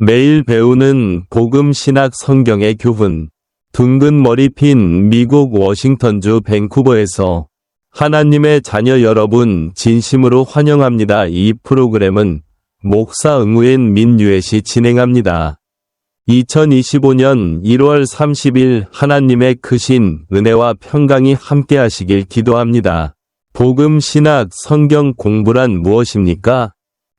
매일 배우는 복음 신학 성경의 교훈. 둥근 머리 핀 미국 워싱턴주 밴쿠버에서 하나님의 자녀 여러분 진심으로 환영합니다. 이 프로그램은 목사 응우엔 민유엣이 진행합니다. 2025년 1월 30일 하나님의 크신 은혜와 평강이 함께하시길 기도합니다. 복음 신학 성경 공부란 무엇입니까?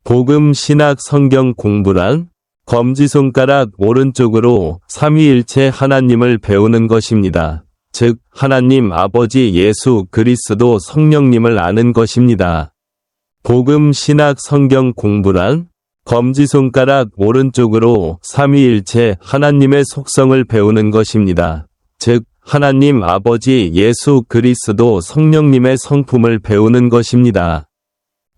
복음 신학 성경 공부란 검지손가락 오른쪽으로 삼위일체 하나님을 배우는 것입니다. 즉 하나님 아버지 예수 그리스도 성령님을 아는 것입니다. 복음 신학 성경 공부란 검지손가락 오른쪽으로 삼위일체 하나님의 속성을 배우는 것입니다. 즉 하나님 아버지 예수 그리스도 성령님의 성품을 배우는 것입니다.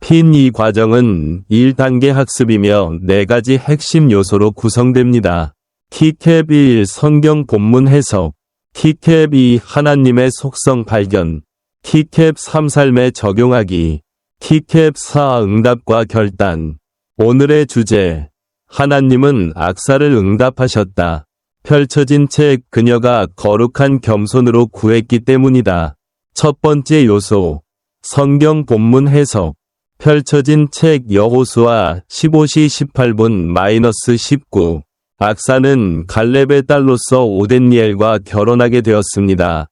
핀 이 과정은 1단계 학습이며 4가지 핵심 요소로 구성됩니다. 키캡 1 성경 본문 해석, 키캡 2 하나님의 속성 발견, 키캡 3 삶에 적용하기, 키캡 4 응답과 결단. 오늘의 주제, 하나님은 악사를 응답하셨다. 펼쳐진 책 그녀가 거룩한 겸손으로 구했기 때문이다. 첫 번째 요소, 성경 본문 해석. 펼쳐진 책 여호수아 15시 18분 19. 악사는 갈렙의 딸로서 오덴니엘과 결혼하게 되었습니다.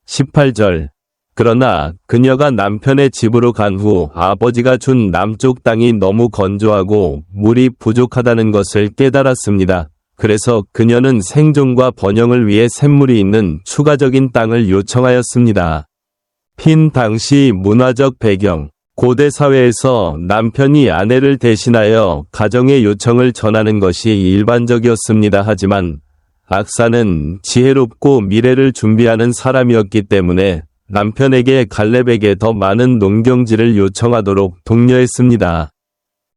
18절. 그러나 그녀가 남편의 집으로 간 후 아버지가 준 남쪽 땅이 너무 건조하고 물이 부족하다는 것을 깨달았습니다. 그래서 그녀는 생존과 번영을 위해 샘물이 있는 추가적인 땅을 요청하였습니다. 핀 당시 문화적 배경. 고대 사회에서 남편이 아내를 대신하여 가정의 요청을 전하는 것이 일반적이었습니다. 하지만 악사는 지혜롭고 미래를 준비하는 사람이었기 때문에 남편에게 갈렙에게 더 많은 농경지를 요청하도록 독려했습니다.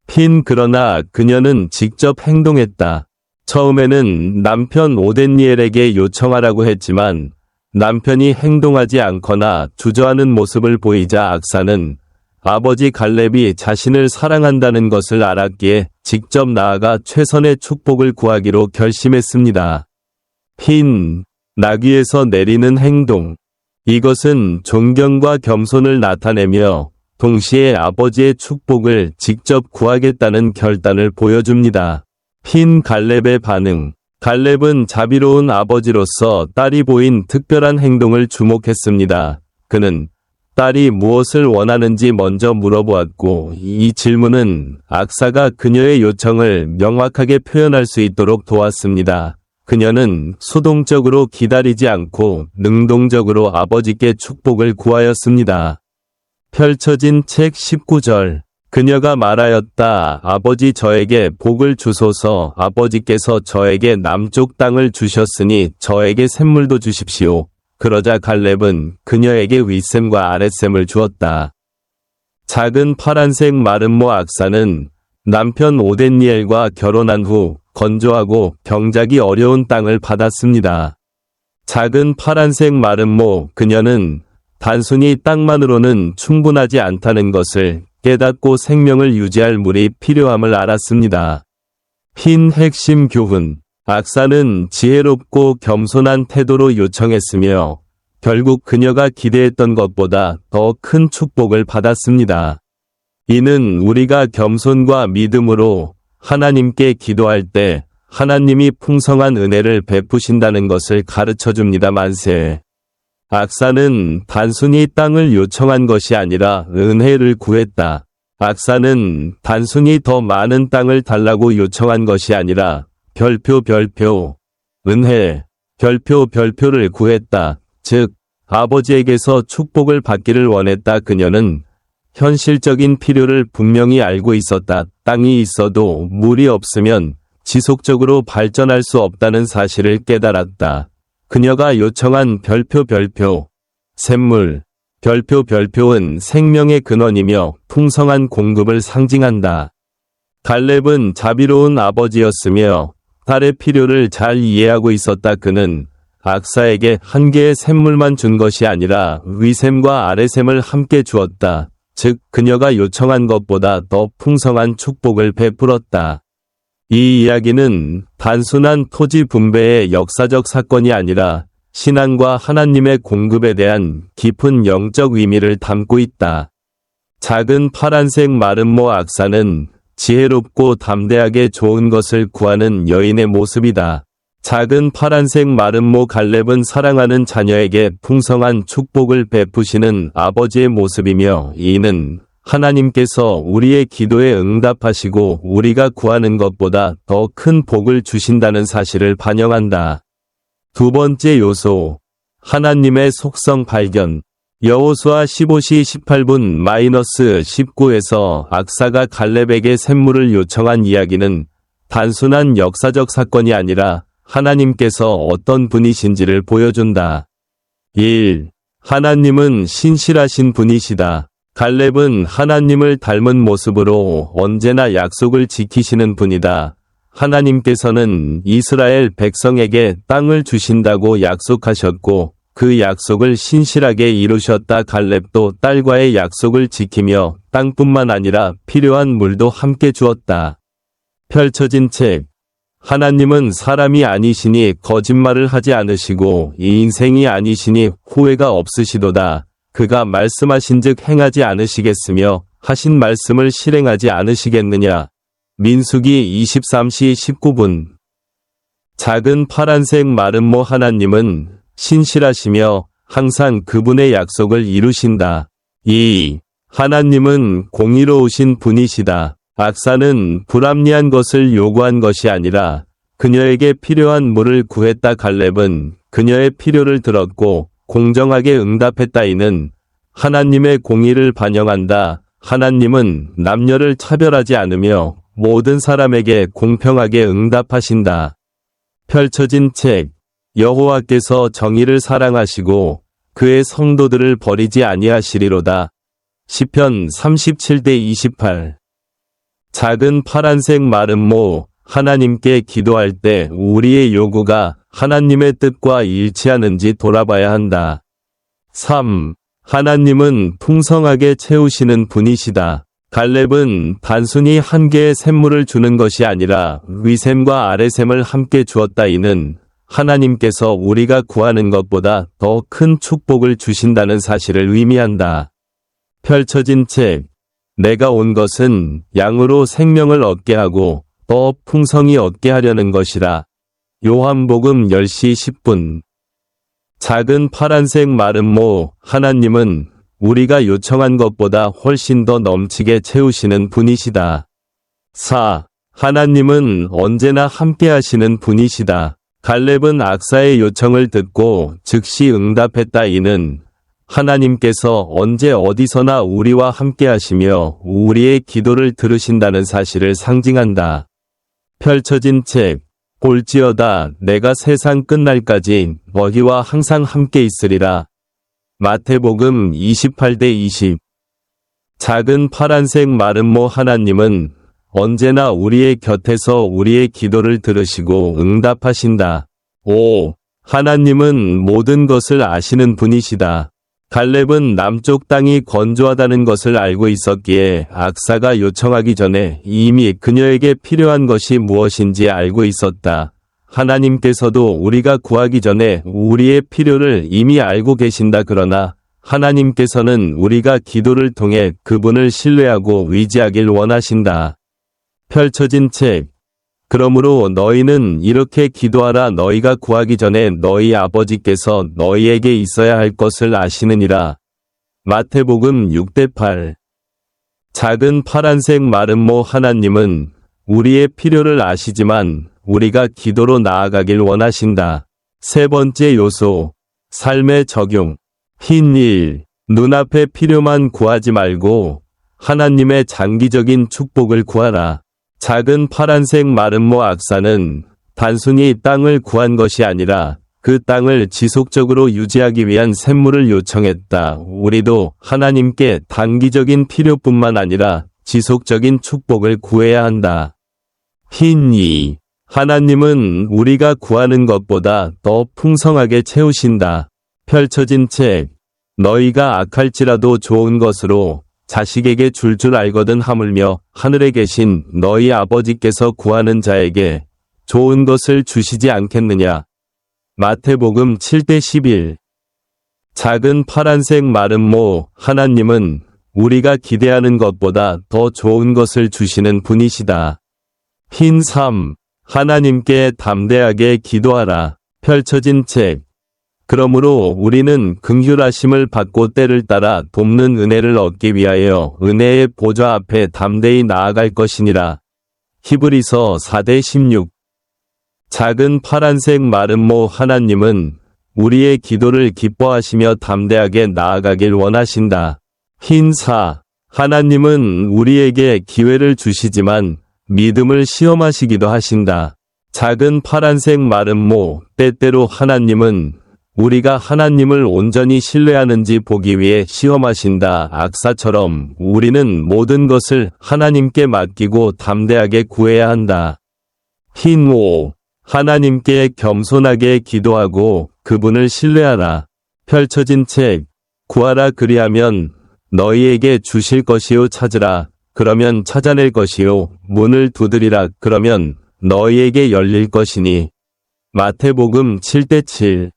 핀 그러나 그녀는 직접 행동했다. 처음에는 남편 오덴니엘에게 요청하라고 했지만 남편이 행동하지 않거나 주저하는 모습을 보이자 악사는 아버지 갈렙이 자신을 사랑한다는 것을 알았기에 직접 나아가 최선의 축복을 구하기로 결심했습니다. 핀, 나귀에서 내리는 행동. 이것은 존경과 겸손을 나타내며 동시에 아버지의 축복을 직접 구하겠다는 결단을 보여줍니다. 핀 갈렙의 반응. 갈렙은 자비로운 아버지로서 딸이 보인 특별한 행동을 주목했습니다. 그는 딸이 무엇을 원하는지 먼저 물어보았고 이 질문은 악사가 그녀의 요청을 명확하게 표현할 수 있도록 도왔습니다. 그녀는 수동적으로 기다리지 않고 능동적으로 아버지께 축복을 구하였습니다. 펼쳐진 책 19절. 그녀가 말하였다. 아버지 저에게 복을 주소서. 아버지께서 저에게 남쪽 땅을 주셨으니 저에게 샘물도 주십시오. 그러자 갈렙은 그녀에게 윗샘과 아랫샘을 주었다. 작은 파란색 마름모 악사는 남편 오덴니엘과 결혼한 후 건조하고 경작이 어려운 땅을 받았습니다. 작은 파란색 마름모 그녀는 단순히 땅만으로는 충분하지 않다는 것을 깨닫고 생명을 유지할 물이 필요함을 알았습니다. 핀 핵심 교훈. 악사는 지혜롭고 겸손한 태도로 요청했으며 결국 그녀가 기대했던 것보다 더 큰 축복을 받았습니다. 이는 우리가 겸손과 믿음으로 하나님께 기도할 때 하나님이 풍성한 은혜를 베푸신다는 것을 가르쳐줍니다. 만세. 악사는 단순히 땅을 요청한 것이 아니라 은혜를 구했다. 악사는 단순히 더 많은 땅을 달라고 요청한 것이 아니라 별표, 은혜, 별표를 구했다. 즉, 아버지에게서 축복을 받기를 원했다. 그녀는 현실적인 필요를 분명히 알고 있었다. 땅이 있어도 물이 없으면 지속적으로 발전할 수 없다는 사실을 깨달았다. 그녀가 요청한 별표, 샘물, 별표는 생명의 근원이며 풍성한 공급을 상징한다. 갈렙은 자비로운 아버지였으며 딸의 필요를 잘 이해하고 있었다. 그는 악사에게 한 개의 샘물만 준 것이 아니라 위샘과 아래샘을 함께 주었다. 즉 그녀가 요청한 것보다 더 풍성한 축복을 베풀었다. 이 이야기는 단순한 토지 분배의 역사적 사건이 아니라 신앙과 하나님의 공급에 대한 깊은 영적 의미를 담고 있다. 작은 파란색 마름모 악사는 지혜롭고 담대하게 좋은 것을 구하는 여인의 모습이다. 작은 파란색 마름모 갈렙은 사랑하는 자녀에게 풍성한 축복을 베푸시는 아버지의 모습이며, 이는 하나님께서 우리의 기도에 응답하시고 우리가 구하는 것보다 더 큰 복을 주신다는 사실을 반영한다. 두 번째 요소, 하나님의 속성 발견. 여호수아 15시 18분-19에서 악사가 갈렙에게 샘물을 요청한 이야기는 단순한 역사적 사건이 아니라 하나님께서 어떤 분이신지를 보여준다. 1. 하나님은 신실하신 분이시다. 갈렙은 하나님을 닮은 모습으로 언제나 약속을 지키시는 분이다. 하나님께서는 이스라엘 백성에게 땅을 주신다고 약속하셨고 그 약속을 신실하게 이루셨다. 갈렙도 딸과의 약속을 지키며 땅뿐만 아니라 필요한 물도 함께 주었다. 펼쳐진 책. 하나님은 사람이 아니시니 거짓말을 하지 않으시고 인생이 아니시니 후회가 없으시도다. 그가 말씀하신즉 행하지 않으시겠으며 하신 말씀을 실행하지 않으시겠느냐. 민수기 23시 19분. 작은 파란색 마름모 하나님은 신실하시며 항상 그분의 약속을 이루신다. 2. 하나님은 공의로우신 분이시다. 악사는 불합리한 것을 요구한 것이 아니라 그녀에게 필요한 물을 구했다. 갈렙은 그녀의 필요를 들었고 공정하게 응답했다. 이는 하나님의 공의를 반영한다. 하나님은 남녀를 차별하지 않으며 모든 사람에게 공평하게 응답하신다. 펼쳐진 책. 여호와께서 정의를 사랑하시고 그의 성도들을 버리지 아니하시리로다. 시편 37:28. 작은 파란색 마름모. 하나님께 기도할 때 우리의 요구가 하나님의 뜻과 일치하는지 돌아봐야 한다. 3. 하나님은 풍성하게 채우시는 분이시다. 갈렙은 단순히 한 개의 샘물을 주는 것이 아니라 위샘과 아래샘을 함께 주었다. 이는 하나님께서 우리가 구하는 것보다 더 큰 축복을 주신다는 사실을 의미한다. 펼쳐진 책. 내가 온 것은 양으로 생명을 얻게 하고 더 풍성히 얻게 하려는 것이라. 요한복음 10시 10분. 작은 파란색 마름모. 하나님은 우리가 요청한 것보다 훨씬 더 넘치게 채우시는 분이시다. 4. 하나님은 언제나 함께 하시는 분이시다. 갈렙은 악사의 요청을 듣고 즉시 응답했다. 이는 하나님께서 언제 어디서나 우리와 함께 하시며 우리의 기도를 들으신다는 사실을 상징한다. 펼쳐진 책. 볼지어다 내가 세상 끝날까지 너희와 항상 함께 있으리라. 마태복음 28:20. 작은 파란색 마름모. 하나님은 언제나 우리의 곁에서 우리의 기도를 들으시고 응답하신다. 5. 하나님은 모든 것을 아시는 분이시다. 갈렙은 남쪽 땅이 건조하다는 것을 알고 있었기에 악사가 요청하기 전에 이미 그녀에게 필요한 것이 무엇인지 알고 있었다. 하나님께서도 우리가 구하기 전에 우리의 필요를 이미 알고 계신다. 그러나 하나님께서는 우리가 기도를 통해 그분을 신뢰하고 의지하길 원하신다. 펼쳐진 책. 그러므로 너희는 이렇게 기도하라. 너희가 구하기 전에 너희 아버지께서 너희에게 있어야 할 것을 아시느니라. 마태복음 6:8. 작은 파란색 마름모. 하나님은 우리의 필요를 아시지만 우리가 기도로 나아가길 원하신다. 세 번째 요소. 삶의 적용. 흰 일. 눈앞의 필요만 구하지 말고 하나님의 장기적인 축복을 구하라. 작은 파란색 마름모. 악사는 단순히 땅을 구한 것이 아니라 그 땅을 지속적으로 유지하기 위한 샘물을 요청했다. 우리도 하나님께 단기적인 필요뿐만 아니라 지속적인 축복을 구해야 한다. 흰 이. 하나님은 우리가 구하는 것보다 더 풍성하게 채우신다. 펼쳐진 책. 너희가 악할지라도 좋은 것으로 자식에게 줄 알거든 하물며 하늘에 계신 너희 아버지께서 구하는 자에게 좋은 것을 주시지 않겠느냐. 마태복음 7:11. 작은 파란색 마른 모 하나님은 우리가 기대하는 것보다 더 좋은 것을 주시는 분이시다. 흰 3. 하나님께 담대하게 기도하라. 펼쳐진 책. 그러므로 우리는 긍휼하심을 받고 때를 따라 돕는 은혜를 얻기 위하여 은혜의 보좌 앞에 담대히 나아갈 것이니라. 히브리서 4:16. 작은 파란색 마른 모 하나님은 우리의 기도를 기뻐하시며 담대하게 나아가길 원하신다. 흰 4. 하나님은 우리에게 기회를 주시지만 믿음을 시험하시기도 하신다. 작은 파란색 마른 모, 때때로 하나님은 우리가 하나님을 온전히 신뢰하는지 보기 위해 시험하신다. 악사처럼 우리는 모든 것을 하나님께 맡기고 담대하게 구해야 한다. 흰 5. 하나님께 겸손하게 기도하고 그분을 신뢰하라. 펼쳐진 책. 구하라 그리하면 너희에게 주실 것이요 찾으라 그러면 찾아낼 것이요 문을 두드리라 그러면 너희에게 열릴 것이니. 마태복음 7:7.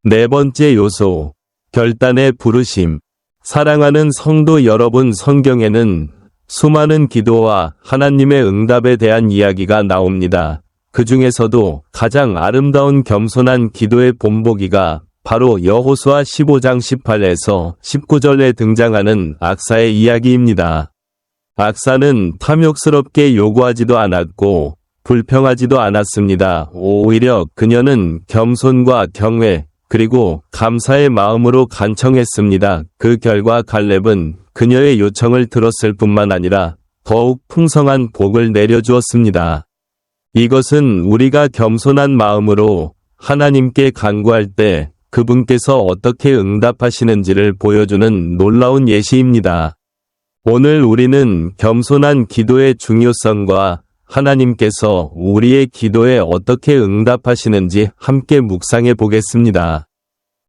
네 번째 요소. 결단의 부르심. 사랑하는 성도 여러분, 성경에는 수많은 기도와 하나님의 응답에 대한 이야기가 나옵니다. 그 중에서도 가장 아름다운 겸손한 기도의 본보기가 바로 여호수아 15장 18에서 19절에 등장하는 악사의 이야기입니다. 악사는 탐욕스럽게 요구하지도 않았고 불평하지도 않았습니다. 오히려 그녀는 겸손과 경외 그리고 감사의 마음으로 간청했습니다. 그 결과 갈렙은 그녀의 요청을 들었을 뿐만 아니라 더욱 풍성한 복을 내려주었습니다. 이것은 우리가 겸손한 마음으로 하나님께 간구할 때 그분께서 어떻게 응답하시는지를 보여주는 놀라운 예시입니다. 오늘 우리는 겸손한 기도의 중요성과 하나님께서 우리의 기도에 어떻게 응답하시는지 함께 묵상해 보겠습니다.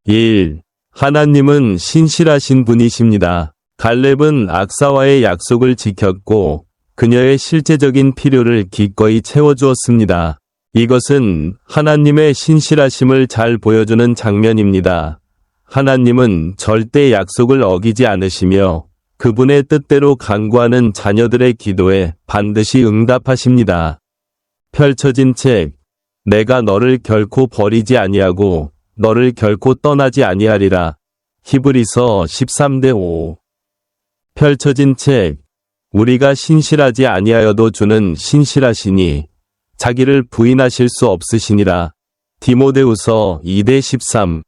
1. 하나님은 신실하신 분이십니다. 갈렙은 악사와의 약속을 지켰고 그녀의 실제적인 필요를 기꺼이 채워주었습니다. 이것은 하나님의 신실하심을 잘 보여주는 장면입니다. 하나님은 절대 약속을 어기지 않으시며 그분의 뜻대로 간구하는 자녀들의 기도에 반드시 응답하십니다. 펼쳐진 책. 내가 너를 결코 버리지 아니하고 너를 결코 떠나지 아니하리라. 히브리서 13:5. 펼쳐진 책. 우리가 신실하지 아니하여도 주는 신실하시니 자기를 부인하실 수 없으시니라. 디모데후서 2:13.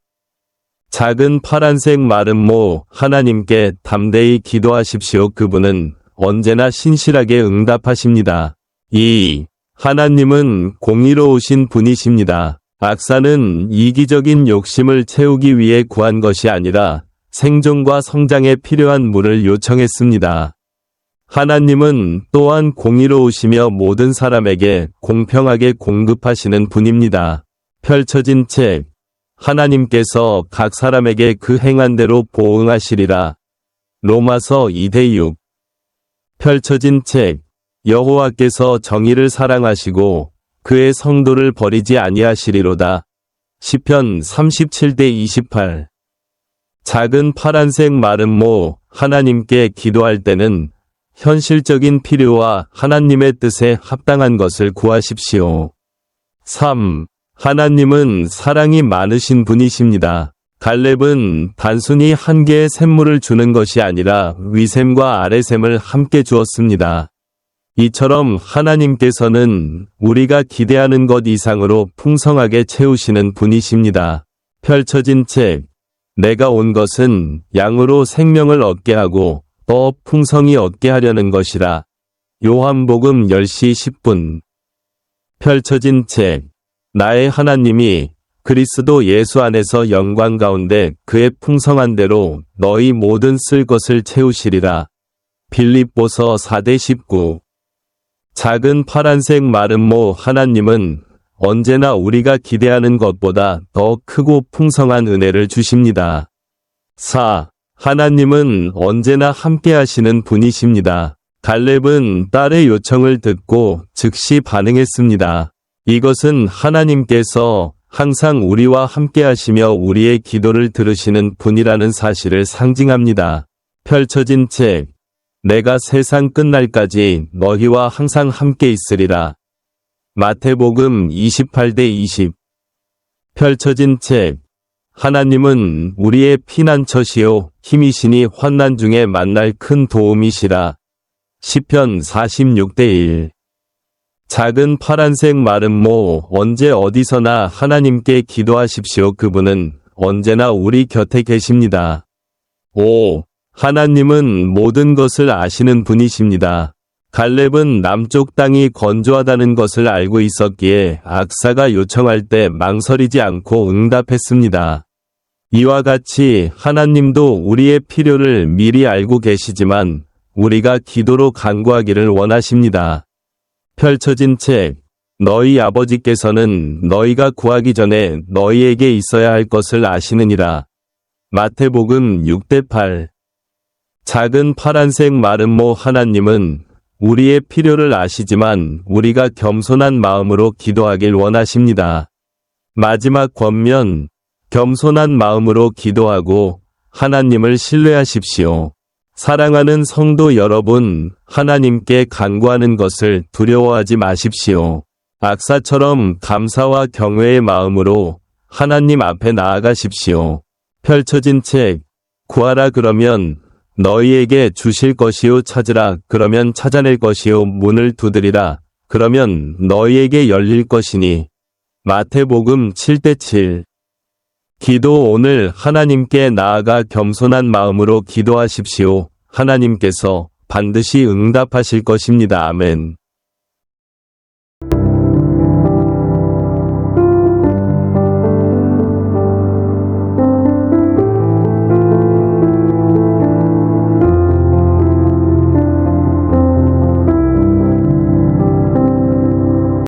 작은 파란색 마른 모 하나님께 담대히 기도하십시오. 그분은 언제나 신실하게 응답하십니다. 2. 하나님은 공의로우신 분이십니다. 악사는 이기적인 욕심을 채우기 위해 구한 것이 아니라 생존과 성장에 필요한 물을 요청했습니다. 하나님은 또한 공의로우시며 모든 사람에게 공평하게 공급하시는 분입니다. 펼쳐진 책. 하나님께서 각 사람에게 그 행한 대로 보응하시리라. 로마서 2:6. 펼쳐진 책. 여호와께서 정의를 사랑하시고 그의 성도를 버리지 아니하시리로다. 시편 37:28. 작은 파란색 마른 모 하나님께 기도할 때는 현실적인 필요와 하나님의 뜻에 합당한 것을 구하십시오. 3. 하나님은 사랑이 많으신 분이십니다. 갈렙은 단순히 한 개의 샘물을 주는 것이 아니라 위샘과 아래샘을 함께 주었습니다. 이처럼 하나님께서는 우리가 기대하는 것 이상으로 풍성하게 채우시는 분이십니다. 펼쳐진 책. 내가 온 것은 양으로 생명을 얻게 하고 더 풍성히 얻게 하려는 것이라. 요한복음 10시 10분. 펼쳐진 책. 나의 하나님이 그리스도 예수 안에서 영광 가운데 그의 풍성한 대로 너희 모든 쓸 것을 채우시리라. 빌립보서 4:19. 작은 파란색 마른 모 하나님은 언제나 우리가 기대하는 것보다 더 크고 풍성한 은혜를 주십니다. 4. 하나님은 언제나 함께 하시는 분이십니다. 갈렙은 딸의 요청을 듣고 즉시 반응했습니다. 이것은 하나님께서 항상 우리와 함께 하시며 우리의 기도를 들으시는 분이라는 사실을 상징합니다. 펼쳐진 책, 내가 세상 끝날까지 너희와 항상 함께 있으리라. 마태복음 28:20. 펼쳐진 책, 하나님은 우리의 피난처시요 힘이시니 환난 중에 만날 큰 도움이시라. 시편 46:1. 작은 파란색 마름모, 언제 어디서나 하나님께 기도하십시오. 그분은 언제나 우리 곁에 계십니다. 5. 하나님은 모든 것을 아시는 분이십니다. 갈렙은 남쪽 땅이 건조하다는 것을 알고 있었기에 악사가 요청할 때 망설이지 않고 응답했습니다. 이와 같이 하나님도 우리의 필요를 미리 알고 계시지만 우리가 기도로 간구하기를 원하십니다. 펼쳐진 책, 너희 아버지께서는 너희가 구하기 전에 너희에게 있어야 할 것을 아시느니라. 마태복음 6:8. 작은 파란색 마름모, 하나님은 우리의 필요를 아시지만 우리가 겸손한 마음으로 기도하길 원하십니다. 마지막 권면, 겸손한 마음으로 기도하고 하나님을 신뢰하십시오. 사랑하는 성도 여러분, 하나님께 간구하는 것을 두려워하지 마십시오. 악사처럼 감사와 경외의 마음으로 하나님 앞에 나아가십시오. 펼쳐진 책, 구하라 그러면 너희에게 주실 것이요, 찾으라 그러면 찾아낼 것이요, 문을 두드리라 그러면 너희에게 열릴 것이니. 마태복음 7:7. 기도, 오늘 하나님께 나아가 겸손한 마음으로 기도하십시오. 하나님께서 반드시 응답하실 것입니다. 아멘.